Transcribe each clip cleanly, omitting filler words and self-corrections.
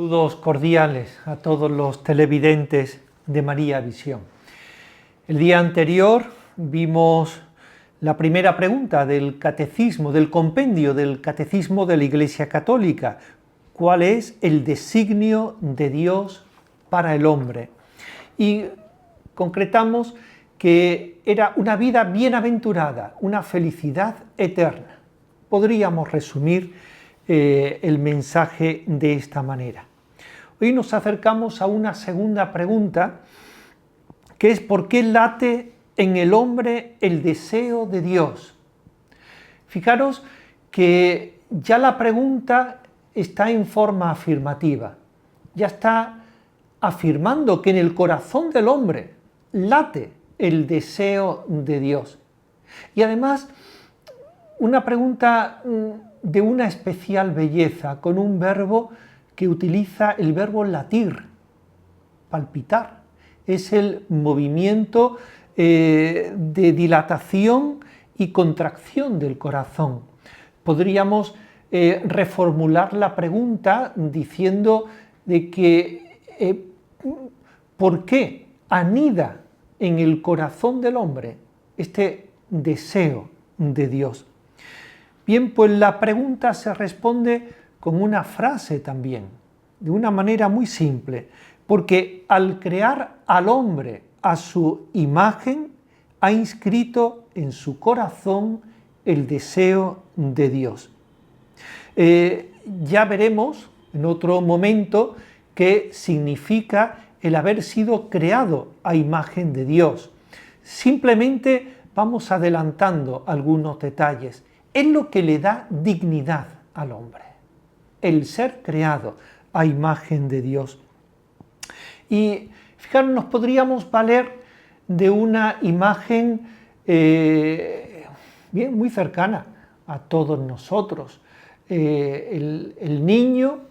Saludos cordiales a todos los televidentes de María Visión. El día anterior vimos la primera pregunta del catecismo, del compendio del catecismo de la Iglesia Católica. ¿Cuál es el designio de Dios para el hombre? Y concretamos que era una vida bienaventurada, una felicidad eterna. Podríamos resumir el mensaje de esta manera. Hoy nos acercamos a una segunda pregunta, que es ¿por qué late en el hombre el deseo de Dios? Fijaros que ya la pregunta está en forma afirmativa, ya está afirmando que en el corazón del hombre late el deseo de Dios. Y además, una pregunta de una especial belleza, con un verbo que utiliza el verbo latir, palpitar. Es el movimiento de dilatación y contracción del corazón. Podríamos reformular la pregunta diciendo de que ¿por qué anida en el corazón del hombre este deseo de Dios? Bien, pues la pregunta se responde con una frase también, de una manera muy simple, porque al crear al hombre a su imagen, ha inscrito en su corazón el deseo de Dios. Ya veremos en otro momento qué significa el haber sido creado a imagen de Dios. Simplemente vamos adelantando algunos detalles. Es lo que le da dignidad al hombre, el ser creado a imagen de Dios. Y fijaros, nos podríamos valer de una imagen muy cercana a todos nosotros. El niño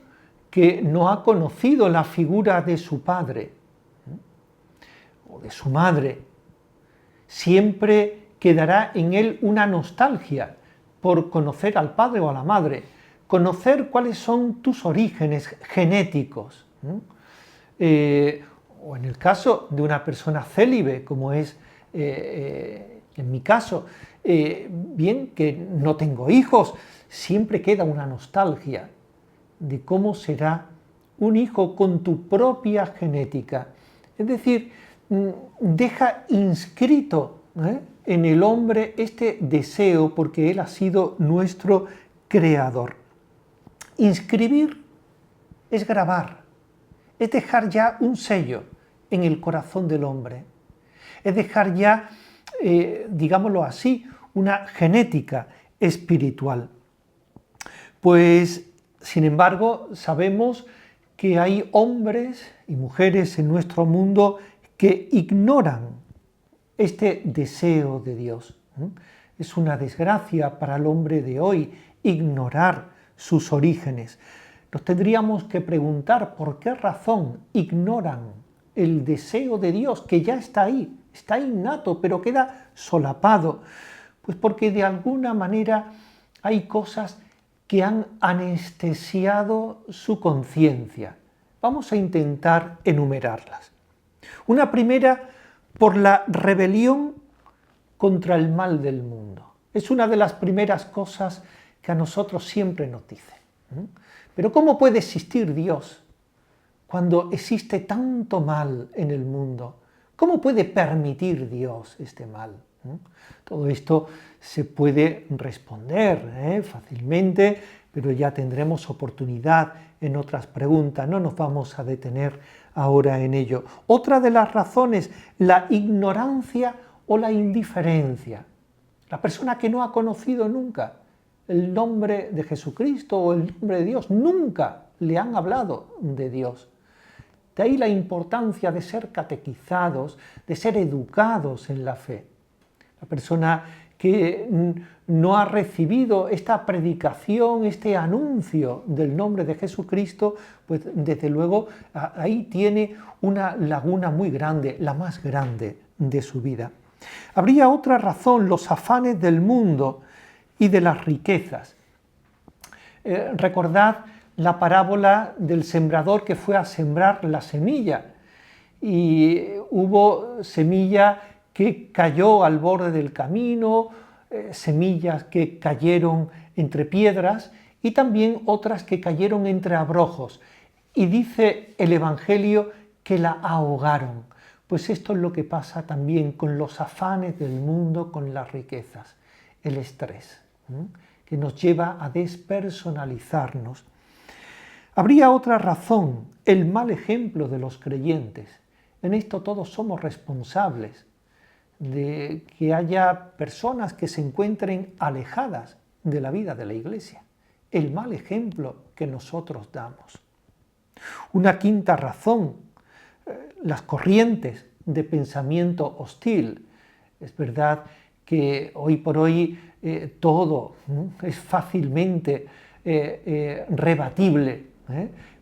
que no ha conocido la figura de su padre o de su madre, siempre quedará en él una nostalgia por conocer al padre o a la madre, conocer cuáles son tus orígenes genéticos. O en el caso de una persona célibe, como es en mi caso, bien que no tengo hijos, siempre queda una nostalgia de cómo será un hijo con tu propia genética. Es decir, deja inscrito en el hombre este deseo, porque él ha sido nuestro creador. Inscribir es grabar, es dejar ya un sello en el corazón del hombre, es dejar ya, digámoslo así, una genética espiritual. Pues, sin embargo, sabemos que hay hombres y mujeres en nuestro mundo que ignoran este deseo de Dios. Es una desgracia para el hombre de hoy ignorar sus orígenes. Nos tendríamos que preguntar por qué razón ignoran el deseo de Dios, que ya está ahí, está innato, pero queda solapado. Pues porque de alguna manera hay cosas que han anestesiado su conciencia. Vamos a intentar enumerarlas. Una primera, por la rebelión contra el mal del mundo. Es una de las primeras cosas que a nosotros siempre nos dicen. Pero ¿cómo puede existir Dios cuando existe tanto mal en el mundo? ¿Cómo puede permitir Dios este mal? Todo esto se puede responder fácilmente, pero ya tendremos oportunidad en otras preguntas, no nos vamos a detener ahora en ello. Otra de las razones, la ignorancia o la indiferencia. La persona que no ha conocido nunca el nombre de Jesucristo o el nombre de Dios, nunca le han hablado de Dios. De ahí la importancia de ser catequizados, de ser educados en la fe. La persona que no ha recibido esta predicación, este anuncio del nombre de Jesucristo, pues desde luego ahí tiene una laguna muy grande, la más grande de su vida. Habría otra razón, los afanes del mundo y de las riquezas. Recordad la parábola del sembrador que fue a sembrar la semilla. Y hubo semilla que cayó al borde del camino, semillas que cayeron entre piedras y también otras que cayeron entre abrojos. Y dice el Evangelio que la ahogaron. Pues esto es lo que pasa también con los afanes del mundo, con las riquezas, el estrés, que nos lleva a despersonalizarnos. Habría otra razón, el mal ejemplo de los creyentes. En esto todos somos responsables de que haya personas que se encuentren alejadas de la vida de la Iglesia. El mal ejemplo que nosotros damos. Una quinta razón, las corrientes de pensamiento hostil. Es verdad que hoy por hoy todo es fácilmente rebatible,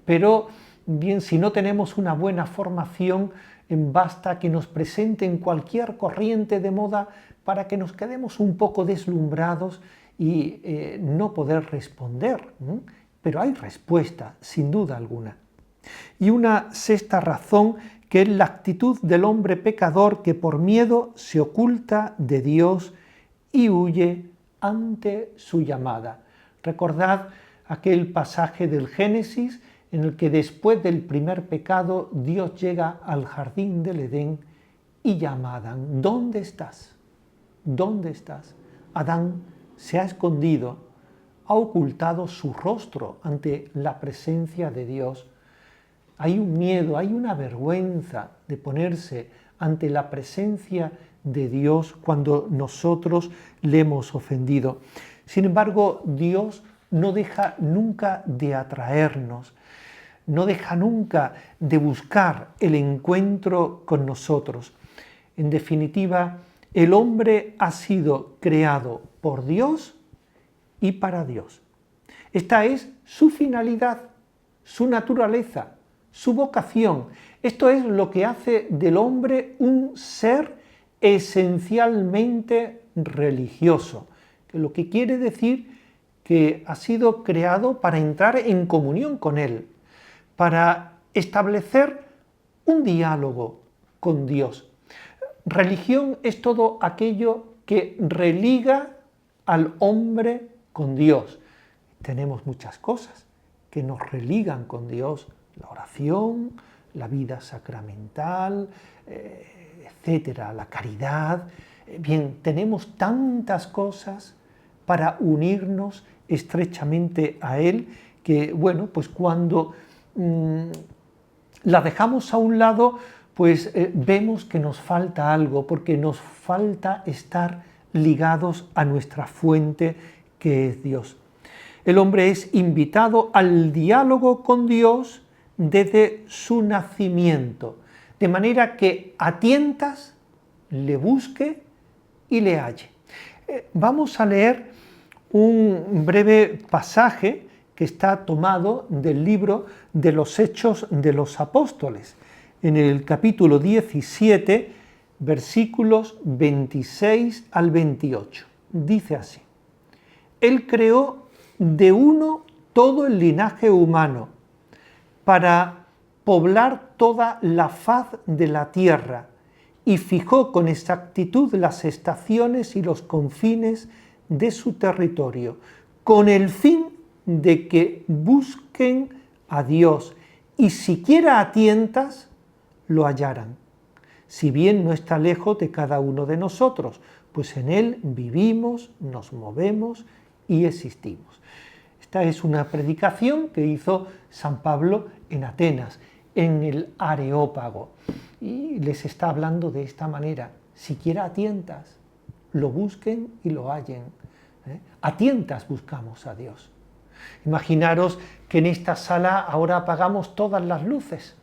pero bien, si no tenemos una buena formación, basta que nos presenten cualquier corriente de moda para que nos quedemos un poco deslumbrados y no poder responder. Pero hay respuesta, sin duda alguna. Y una sexta razón, que es la actitud del hombre pecador que por miedo se oculta de Dios y huye ante su llamada. Recordad aquel pasaje del Génesis en el que después del primer pecado Dios llega al jardín del Edén y llama a Adán. ¿Dónde estás? ¿Dónde estás? Adán se ha escondido, ha ocultado su rostro ante la presencia de Dios. Hay un miedo, hay una vergüenza de ponerse ante la presencia de Dios cuando nosotros le hemos ofendido. Sin embargo, Dios no deja nunca de atraernos, no deja nunca de buscar el encuentro con nosotros. En definitiva, el hombre ha sido creado por Dios y para Dios. Esta es su finalidad, su naturaleza, su vocación. Esto es lo que hace del hombre un ser esencialmente religioso, que lo que quiere decir que ha sido creado para entrar en comunión con Él, para establecer un diálogo con Dios. Religión es todo aquello que religa al hombre con Dios. Tenemos muchas cosas que nos religan con Dios, la oración, la vida sacramental, etcétera, la caridad. Bien, tenemos tantas cosas para unirnos estrechamente a Él que, bueno, pues cuando la dejamos a un lado, pues vemos que nos falta algo, porque nos falta estar ligados a nuestra fuente, que es Dios. El hombre es invitado al diálogo con Dios desde su nacimiento, de manera que a tientas le busque y le halle. Vamos a leer un breve pasaje que está tomado del libro de los Hechos de los Apóstoles, en el capítulo 17, versículos 26 al 28. Dice así: Él creó de uno todo el linaje humano, para poblar toda la faz de la tierra, y fijó con exactitud las estaciones y los confines de su territorio, con el fin de que busquen a Dios, y siquiera a tientas lo hallaran, si bien no está lejos de cada uno de nosotros, pues en Él vivimos, nos movemos y existimos. Esta es una predicación que hizo San Pablo en Atenas, en el Areópago, y les está hablando de esta manera: siquiera a tientas lo busquen y lo hallen. A tientas buscamos a Dios. Imaginaros que en esta sala ahora apagamos todas las luces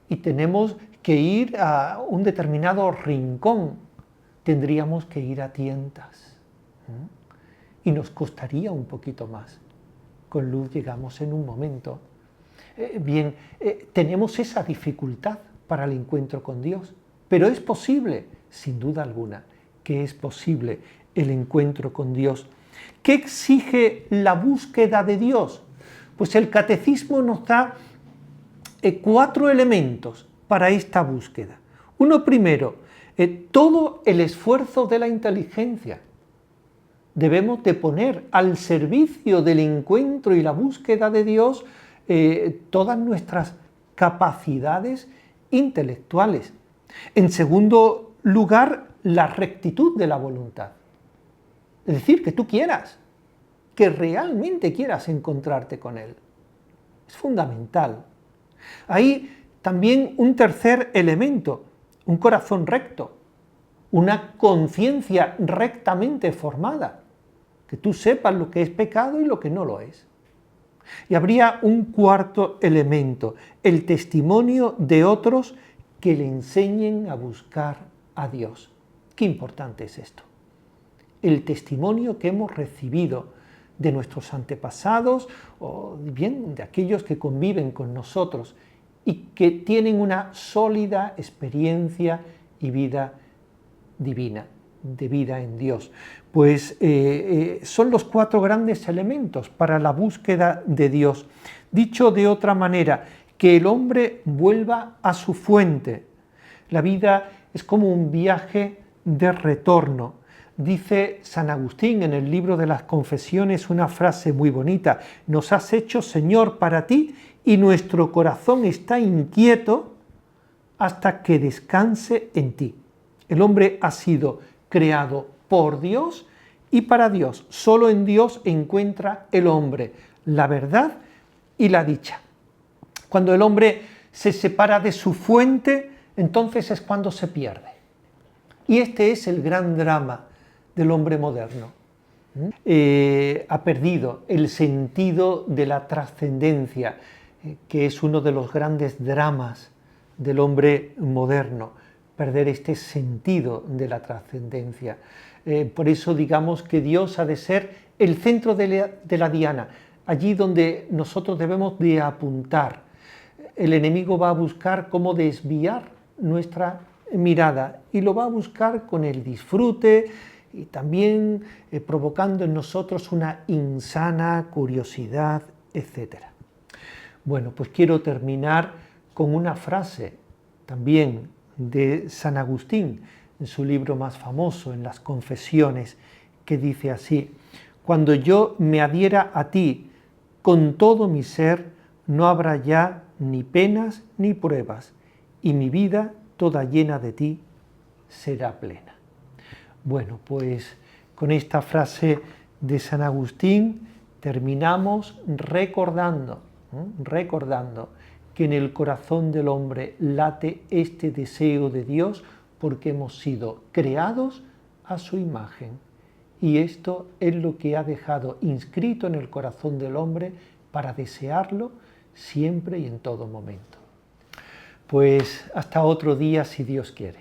y tenemos que ir a un determinado rincón. Tendríamos que ir a tientas. Y nos costaría un poquito más. Con luz llegamos en un momento. Tenemos esa dificultad para el encuentro con Dios, pero es posible, sin duda alguna, que es posible el encuentro con Dios. ¿Qué exige la búsqueda de Dios? Pues el catecismo nos da 4 elementos para esta búsqueda. Uno primero, todo el esfuerzo de la inteligencia debemos de poner al servicio del encuentro y la búsqueda de Dios todas nuestras capacidades intelectuales. En segundo lugar, la rectitud de la voluntad. Es decir, que tú quieras, que realmente quieras encontrarte con Él. Es fundamental. Hay también un tercer elemento, un corazón recto, una conciencia rectamente formada, que tú sepas lo que es pecado y lo que no lo es. Y habría un cuarto elemento, el testimonio de otros que le enseñen a buscar a Dios. Qué importante es esto. El testimonio que hemos recibido de nuestros antepasados o bien de aquellos que conviven con nosotros y que tienen una sólida experiencia y vida divina, de vida en Dios. Pues son los 4 grandes elementos para la búsqueda de Dios. Dicho de otra manera, que el hombre vuelva a su fuente. La vida es como un viaje de retorno. Dice San Agustín en el libro de las Confesiones una frase muy bonita: nos has hecho Señor para ti y nuestro corazón está inquieto hasta que descanse en ti. El hombre ha sido creado por Dios y para Dios. Solo en Dios encuentra el hombre la verdad y la dicha. Cuando el hombre se separa de su fuente, entonces es cuando se pierde. Y este es el gran drama del hombre moderno. Ha perdido el sentido de la trascendencia, que es uno de los grandes dramas del hombre moderno, perder este sentido de la trascendencia. Por eso digamos que Dios ha de ser el centro de la diana, allí donde nosotros debemos de apuntar. El enemigo va a buscar cómo desviar nuestra mirada y lo va a buscar con el disfrute y también provocando en nosotros una insana curiosidad, etc. Bueno, pues quiero terminar con una frase también de San Agustín, en su libro más famoso, en las Confesiones, que dice así: cuando yo me adhiera a ti con todo mi ser, no habrá ya ni penas ni pruebas, y mi vida, toda llena de ti, será plena. Bueno, pues con esta frase de San Agustín terminamos recordando que en el corazón del hombre late este deseo de Dios porque hemos sido creados a su imagen. Y esto es lo que ha dejado inscrito en el corazón del hombre para desearlo siempre y en todo momento. Pues hasta otro día, si Dios quiere.